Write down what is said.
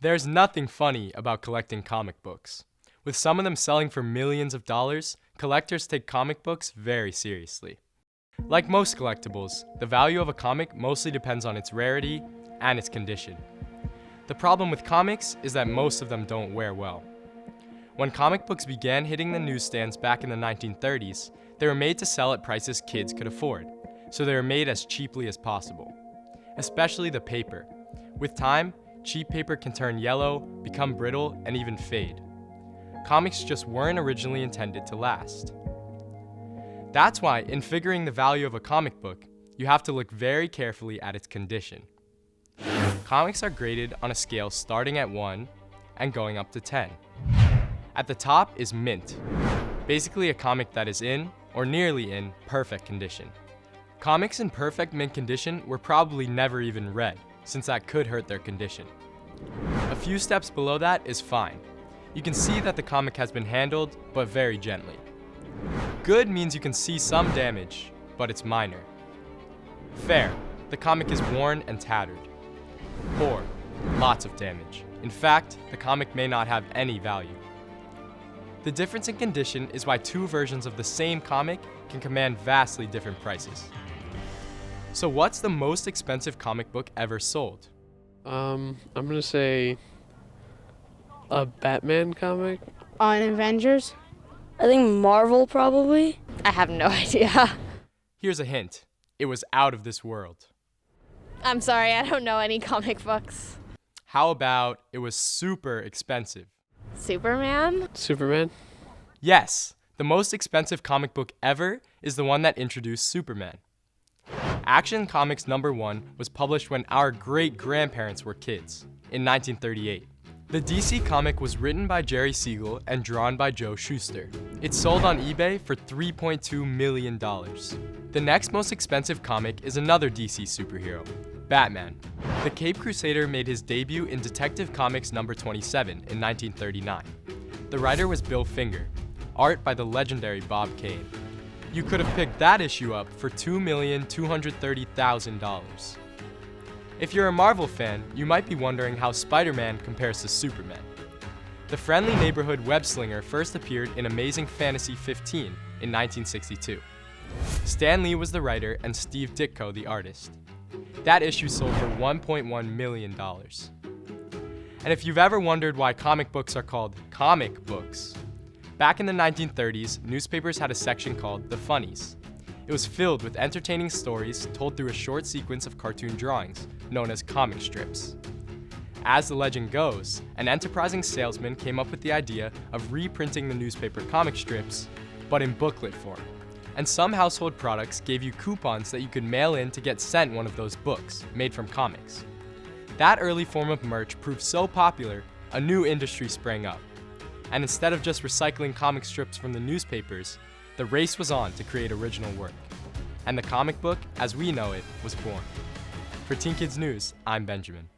There's nothing funny about collecting comic books. With some of them selling for millions of dollars, collectors take comic books very seriously. Like most collectibles, the value of a comic mostly depends on its rarity and its condition. The problem with comics is that most of them don't wear well. When comic books began hitting the newsstands back in the 1930s, they were made to sell at prices kids could afford, so they were made as cheaply as possible. Especially the paper. With time, cheap paper can turn yellow, become brittle, and even fade. Comics just weren't originally intended to last. That's why, in figuring the value of a comic book, you have to look very carefully at its condition. Comics are graded on a scale starting at 1 and going up to 10. At the top is mint, basically a comic that is in, or nearly in, perfect condition. Comics in perfect mint condition were probably never even read, since that could hurt their condition. A few steps below that is fine. You can see that the comic has been handled, but very gently. Good means you can see some damage, but it's minor. Fair, the comic is worn and tattered. Poor, lots of damage. In fact, the comic may not have any value. The difference in condition is why two versions of the same comic can command vastly different prices. So what's the most expensive comic book ever sold? I'm gonna say a Batman comic. On Avengers? I think Marvel probably. I have no idea. Here's a hint. It was out of this world. I'm sorry, I don't know any comic books. How about it was super expensive? Superman? Superman? Yes, the most expensive comic book ever is the one that introduced Superman. Action Comics #1 was published when our great-grandparents were kids, in 1938. The DC comic was written by Jerry Siegel and drawn by Joe Shuster. It sold on eBay for $3.2 million. The next most expensive comic is another DC superhero, Batman. The Cape Crusader made his debut in Detective Comics #27 in 1939. The writer was Bill Finger, art by the legendary Bob Kane. You could have picked that issue up for $2,230,000. If you're a Marvel fan, you might be wondering how Spider-Man compares to Superman. The friendly neighborhood web-slinger first appeared in Amazing Fantasy 15 in 1962. Stan Lee was the writer and Steve Ditko the artist. That issue sold for $1.1 million. And if you've ever wondered why comic books are called comic books, back in the 1930s, newspapers had a section called The Funnies. It was filled with entertaining stories told through a short sequence of cartoon drawings, known as comic strips. As the legend goes, an enterprising salesman came up with the idea of reprinting the newspaper comic strips, but in booklet form. And some household products gave you coupons that you could mail in to get sent one of those books, made from comics. That early form of merch proved so popular, a new industry sprang up. And instead of just recycling comic strips from the newspapers, the race was on to create original work. And the comic book, as we know it, was born. For Teen Kids News, I'm Benjamin.